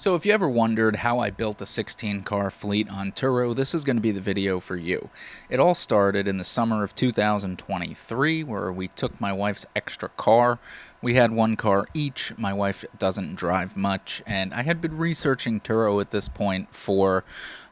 So if you ever wondered how I built a 16-car fleet on Turo, this is going to be the video for you. It all started in the summer of 2023, where we took my wife's extra car. We had one car each. My wife doesn't drive much, and I had been researching Turo at this point for,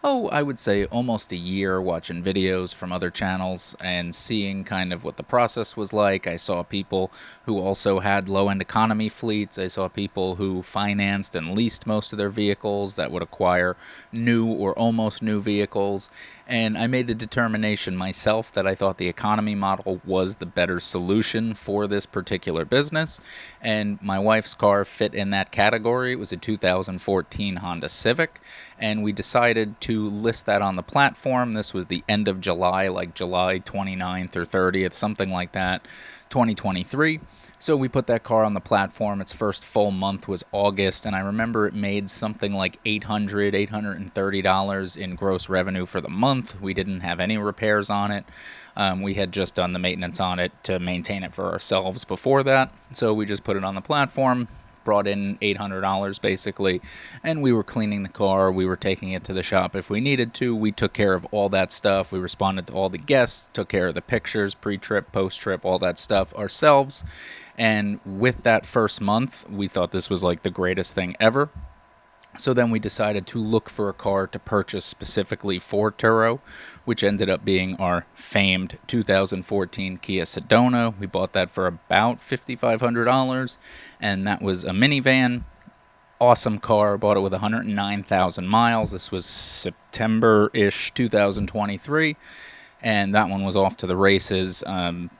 I would say almost a year, watching videos from other channels and seeing kind of what the process was like. I saw people who also had low-end economy fleets. I saw people who financed and leased most of their vehicles that would acquire new or almost new vehicles. And I made the determination myself that I thought the economy model was the better solution for this particular business. And my wife's car fit in that category. It was a 2014 Honda Civic. And we decided to list that on the platform. This was the end of July, like July 29th or 30th, something like that, 2023. So we put that car on the platform. Its first full month was August, and I remember it made something like $830 in gross revenue for the month. We didn't have any repairs on it. We had just done the maintenance on it to maintain it for ourselves before that. So we just put it on the platform, brought in $800 basically, and we were cleaning the car. We were taking it to the shop if we needed to. We took care of all that stuff. We responded to all the guests, took care of the pictures, pre-trip, post-trip, all that stuff ourselves. And with that first month, we thought this was like the greatest thing ever. So then we decided to look for a car to purchase specifically for Turo, which ended up being our famed 2014 Kia Sedona. We bought that for about $5,500, and that was a minivan. Awesome car. Bought it with 109,000 miles. This was September-ish 2023. And that one was off to the races.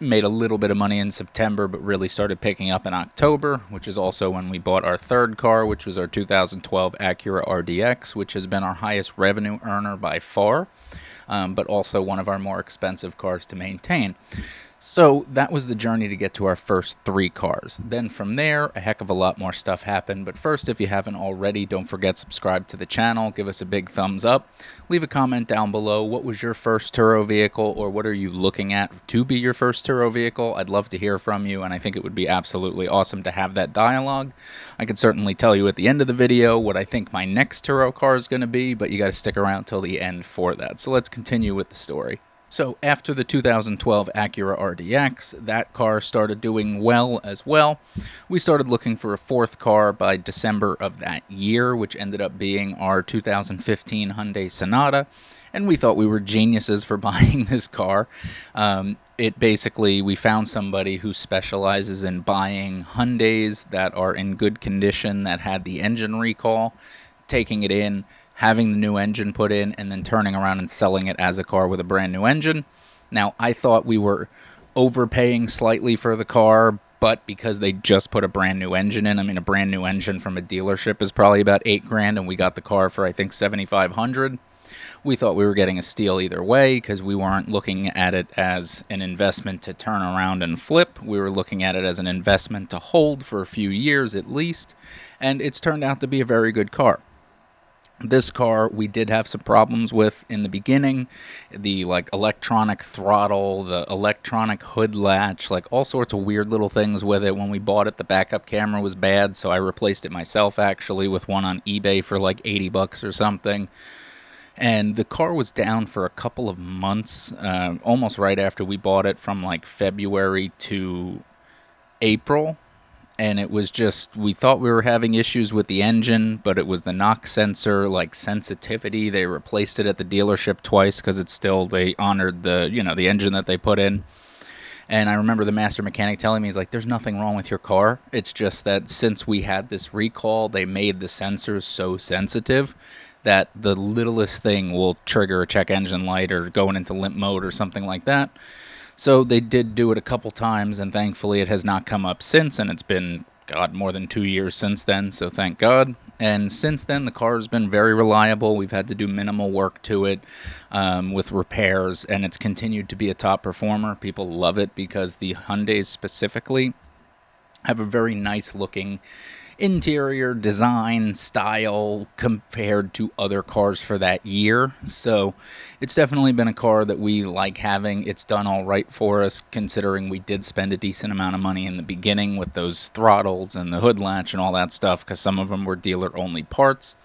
Made a little bit of money in September, but really started picking up in October, which is also when we bought our third car, which was our 2012 Acura RDX, which has been our highest revenue earner by far, but also one of our more expensive cars to maintain. So that was the journey to get to our first three cars. Then from there, a heck of a lot more stuff happened. But first, if you haven't already, don't forget subscribe to the channel. Give us a big thumbs up. Leave a comment down below. What was your first Turo vehicle, or what are you looking at to be your first Turo vehicle? I'd love to hear from you, and I think it would be absolutely awesome to have that dialogue. I could certainly tell you at the end of the video what I think my next Turo car is going to be, but you got to stick around till the end for that. So let's continue with the story. So after the 2012 Acura RDX, that car started doing well as well. We started looking for a fourth car by December of that year, which ended up being our 2015 Hyundai Sonata. And we thought we were geniuses for buying this car. We found somebody who specializes in buying Hyundais that are in good condition, that had the engine recall, taking it in, having the new engine put in, and then turning around and selling it as a car with a brand new engine. Now, I thought we were overpaying slightly for the car, but because they just put a brand new engine in, a brand new engine from a dealership is probably about $8,000, and we got the car for, I think, $7,500. We thought we were getting a steal either way because we weren't looking at it as an investment to turn around and flip. We were looking at it as an investment to hold for a few years at least, and it's turned out to be a very good car. This car we did have some problems with in the beginning. The electronic throttle, the electronic hood latch, all sorts of weird little things with it. When we bought it, the backup camera was bad, so I replaced it myself actually with one on eBay for like $80 or something. And the car was down for a couple of months, almost right after we bought it, from like February to April. And it was just, we thought we were having issues with the engine, but it was the knock sensor, sensitivity. They replaced it at the dealership twice because they honored the engine that they put in. And I remember the master mechanic telling me, he's like, there's nothing wrong with your car. It's just that since we had this recall, they made the sensors so sensitive that the littlest thing will trigger a check engine light or going into limp mode or something like that. So they did do it a couple times, and thankfully it has not come up since, and it's been, more than 2 years since then, so thank God. And since then, the car has been very reliable. We've had to do minimal work to it with repairs, and it's continued to be a top performer. People love it because the Hyundais specifically have a very nice looking interior design style compared to other cars for that year. So it's definitely been a car that we like having. It's done all right for us, considering we did spend a decent amount of money in the beginning with those throttles and the hood latch and all that stuff, because some of them were dealer only parts.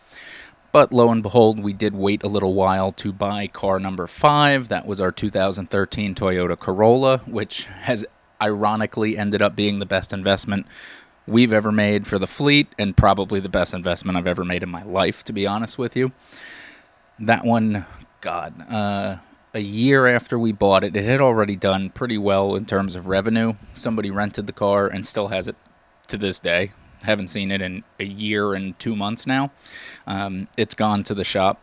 But lo and behold, we did wait a little while to buy car number 5. That was our 2013 Toyota Corolla, which has ironically ended up being the best investment we've ever made for the fleet, and probably the best investment I've ever made in my life, to be honest with you. That one, a year after we bought it, it had already done pretty well in terms of revenue. Somebody rented the car and still has it to this day. Haven't seen it in a year and 2 months now. It's gone to the shop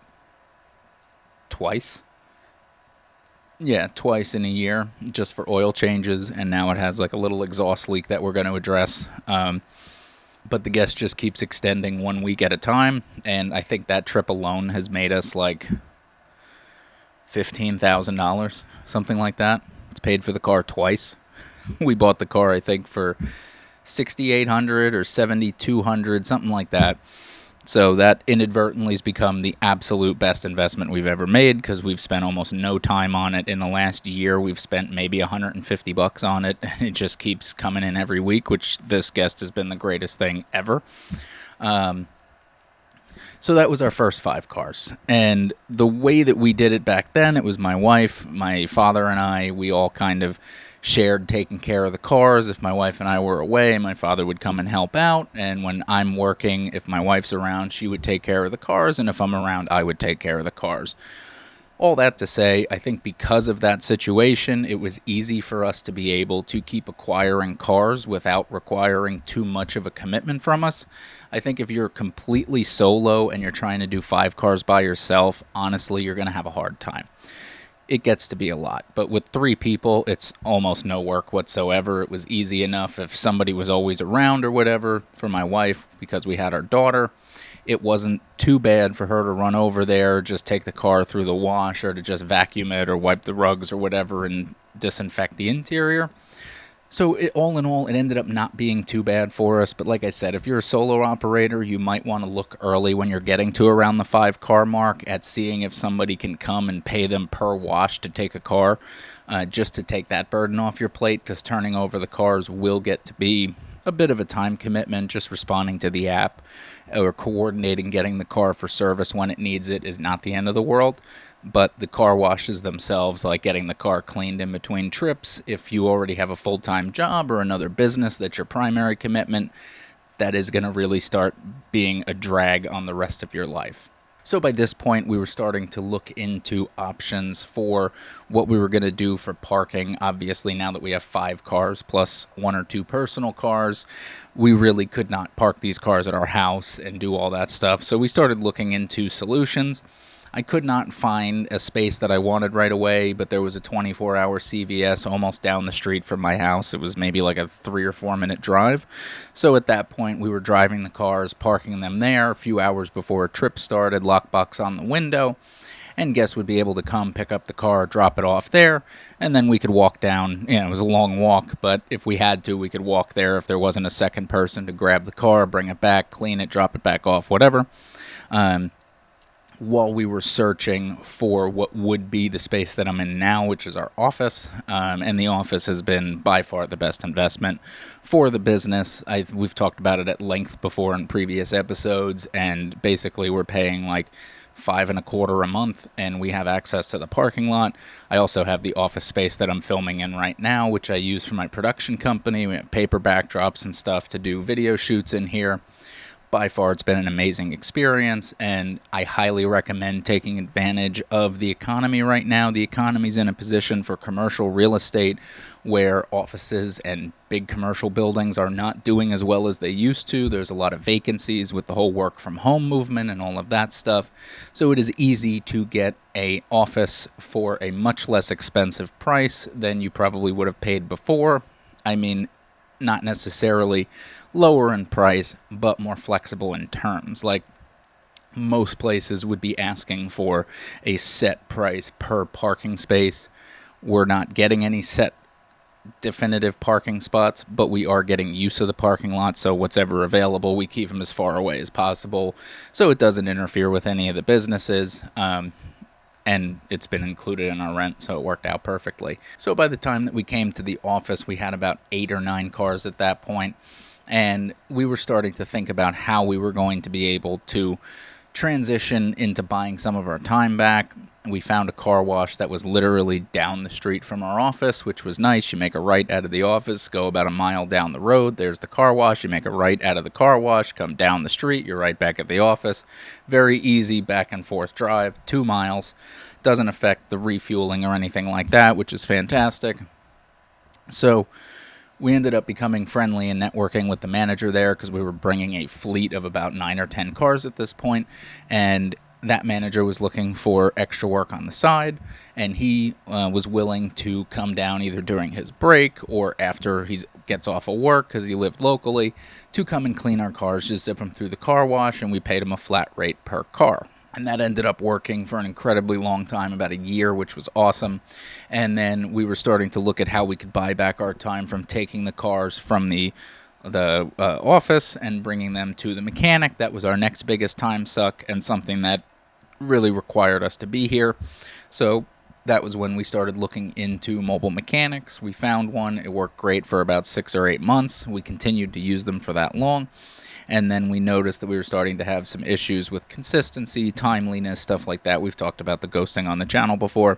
twice. Yeah, twice in a year, just for oil changes, and now it has like a little exhaust leak that we're going to address. But the guest just keeps extending 1 week at a time, and I think that trip alone has made us like $15,000, something like that. It's paid for the car twice. We bought the car, I think, for $6,800 or $7,200, something like that. So that inadvertently has become the absolute best investment we've ever made, because we've spent almost no time on it. In the last year, we've spent maybe $150 on it, and it just keeps coming in every week, which this guest has been the greatest thing ever. So that was our first 5 cars. And the way that we did it back then, it was my wife, my father, and I. We all kind of shared taking care of the cars. If my wife and I were away, my father would come and help out. And when I'm working, if my wife's around, she would take care of the cars. And if I'm around, I would take care of the cars. All that to say, I think because of that situation, it was easy for us to be able to keep acquiring cars without requiring too much of a commitment from us. I think if you're completely solo and you're trying to do 5 cars by yourself, honestly, you're going to have a hard time. It gets to be a lot. But with 3 people, it's almost no work whatsoever. It was easy enough if somebody was always around or whatever. For my wife, because we had our daughter, it wasn't too bad for her to run over there, just take the car through the wash, or to just vacuum it or wipe the rugs or whatever and disinfect the interior. So all in all, it ended up not being too bad for us. But like I said, if you're a solo operator, you might want to look early when you're getting to around the 5-car mark at seeing if somebody can come and pay them per wash to take a car, just to take that burden off your plate, because turning over the cars will get to be a bit of a time commitment. Just responding to the app or coordinating getting the car for service when it needs it is not the end of the world. But the car washes themselves, like getting the car cleaned in between trips, if you already have a full-time job or another business that's your primary commitment, that is going to really start being a drag on the rest of your life. So by this point, we were starting to look into options for what we were going to do for parking. Obviously, now that we have 5 cars plus 1 or 2 personal cars, we really could not park these cars at our house and do all that stuff. So we started looking into solutions. I could not find a space that I wanted right away, but there was a 24-hour CVS almost down the street from my house. It was maybe like a 3 or 4 minute drive. So at that point, we were driving the cars, parking them there a few hours before a trip started, lockbox on the window, and guests would be able to come pick up the car, drop it off there, and then we could walk down. It was a long walk, but if we had to, we could walk there if there wasn't a second person to grab the car, bring it back, clean it, drop it back off, whatever. While we were searching for what would be the space that I'm in now, which is our office. And the office has been by far the best investment for the business. We've talked about it at length before in previous episodes, and basically we're paying like $5.25 a month, and we have access to the parking lot. I also have the office space that I'm filming in right now, which I use for my production company. We have paper backdrops and stuff to do video shoots in here. By far, it's been an amazing experience, and I highly recommend taking advantage of the economy right now. The economy's in a position for commercial real estate where offices and big commercial buildings are not doing as well as they used to. There's a lot of vacancies with the whole work from home movement and all of that stuff. So it is easy to get an office for a much less expensive price than you probably would have paid before. I mean, not necessarily lower in price, but more flexible in terms. Like, most places would be asking for a set price per parking space. We're not getting any set definitive parking spots, but we are getting use of the parking lot, so what's ever available, we keep them as far away as possible so it doesn't interfere with any of the businesses. And it's been included in our rent, so it worked out perfectly. So by the time that we came to the office, we had about 8 or 9 cars at that point, and we were starting to think about how we were going to be able to transition into buying some of our time back. We found a car wash that was literally down the street from our office, which was nice. You make a right out of the office, go about a mile down the road, there's the car wash. You make a right out of the car wash, come down the street, you're right back at the office. Very easy back and forth drive, 2 miles. Doesn't affect the refueling or anything like that, which is fantastic. So we ended up becoming friendly and networking with the manager there because we were bringing a fleet of about 9 or 10 cars at this point, and that manager was looking for extra work on the side, and he was willing to come down either during his break or after he gets off of work because he lived locally to come and clean our cars, just zip them through the car wash, and we paid him a flat rate per car. And that ended up working for an incredibly long time, about a year, which was awesome. And then we were starting to look at how we could buy back our time from taking the cars from the office and bringing them to the mechanic. That was our next biggest time suck and something that really required us to be here. So that was when we started looking into mobile mechanics. We found one. It worked great for about 6 or 8 months. We continued to use them for that long. And then we noticed that we were starting to have some issues with consistency, timeliness, stuff like that. We've talked about the ghosting on the channel before.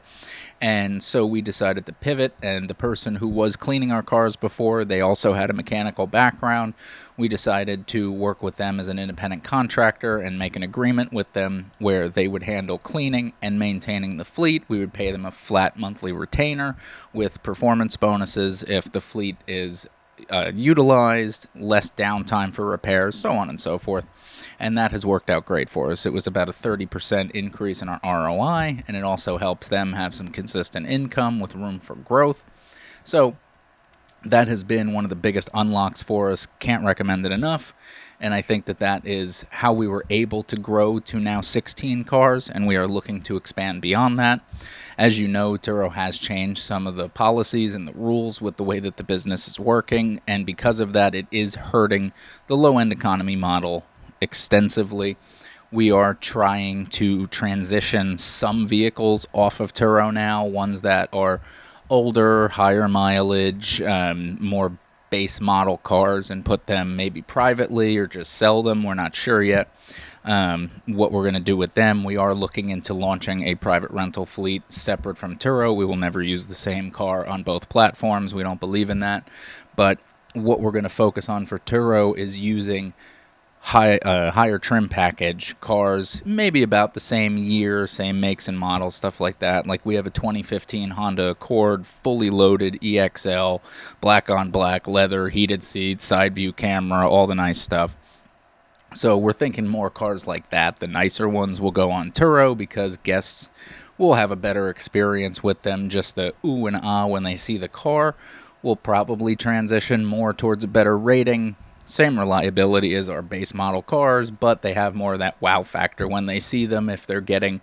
And so we decided to pivot, and the person who was cleaning our cars before, they also had a mechanical background. We decided to work with them as an independent contractor and make an agreement with them where they would handle cleaning and maintaining the fleet. We would pay them a flat monthly retainer with performance bonuses if the fleet is utilized, less downtime for repairs, so on and so forth. And that has worked out great for us. It was about a 30% increase in our ROI, and it also helps them have some consistent income with room for growth. So that has been one of the biggest unlocks for us. Can't recommend it enough. And I think that that is how we were able to grow to now 16 cars, and we are looking to expand beyond that. As you know, Turo has changed some of the policies and the rules with the way that the business is working, and because of that, it is hurting the low-end economy model extensively. We are trying to transition some vehicles off of Turo now, ones that are older, higher mileage, more base model cars, and put them maybe privately or just sell them. We're not sure yet what we're going to do with them. We are looking into launching a private rental fleet separate from Turo. We will never use the same car on both platforms. We don't believe in that. But what we're going to focus on for Turo is using higher trim package cars, maybe about the same year, same makes and models, stuff like that. Like we have a 2015 Honda Accord, fully loaded EXL, black on black, leather, heated seats, side view camera, all the nice stuff. So we're thinking more cars like that. The nicer ones will go on Turo because guests will have a better experience with them. Just the ooh and ah when they see the car will probably transition more towards a better rating. Same reliability as our base model cars, but they have more of that wow factor when they see them if they're getting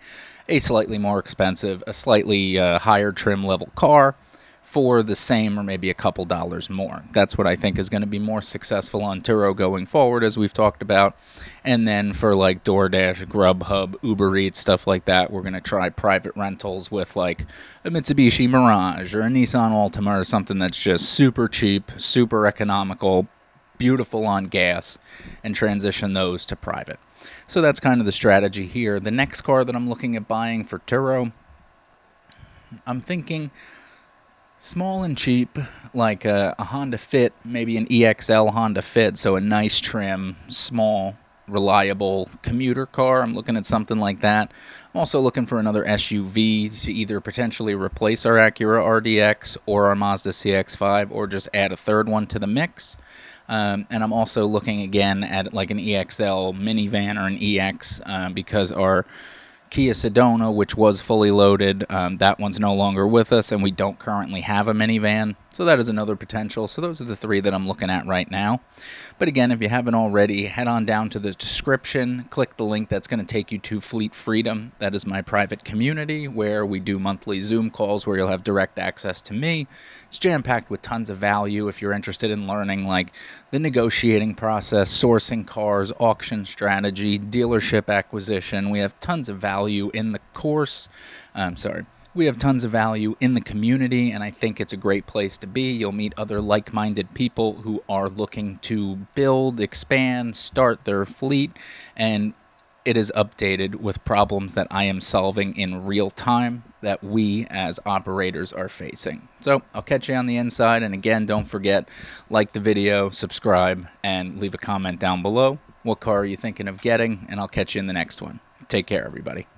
a slightly more expensive, a slightly higher trim level car for the same or maybe a couple dollars more. That's what I think is going to be more successful on Turo going forward, as we've talked about. And then for like DoorDash, Grubhub, Uber Eats, stuff like that, we're going to try private rentals with like a Mitsubishi Mirage or a Nissan Altima or something that's just super cheap, super economical, beautiful on gas, and transition those to private. So that's kind of the strategy here. The next car that I'm looking at buying for Turo, I'm thinking small and cheap, like a Honda Fit, maybe an EXL Honda Fit, so a nice trim, small, reliable commuter car. I'm looking at something like that. I'm also looking for another SUV to either potentially replace our Acura RDX or our Mazda CX-5, or just add a third one to the mix. And I'm also looking again at like an EXL minivan or an EX because our Kia Sedona, which was fully loaded, that one's no longer with us, and we don't currently have a minivan. So that is another potential. So those are the 3 that I'm looking at right now. But again, if you haven't already, head on down to the description, click the link that's going to take you to Fleet Freedom. That is my private community where we do monthly Zoom calls where you'll have direct access to me. It's jam-packed with tons of value if you're interested in learning like the negotiating process, sourcing cars, auction strategy, dealership acquisition. We have tons of value in the course. We have tons of value in the community, and I think it's a great place to be. You'll meet other like-minded people who are looking to build, expand, start their fleet, and it is updated with problems that I am solving in real time that we as operators are facing. So I'll catch you on the inside, and again, don't forget, like the video, subscribe, and leave a comment down below. What car are you thinking of getting? And I'll catch you in the next one. Take care, everybody.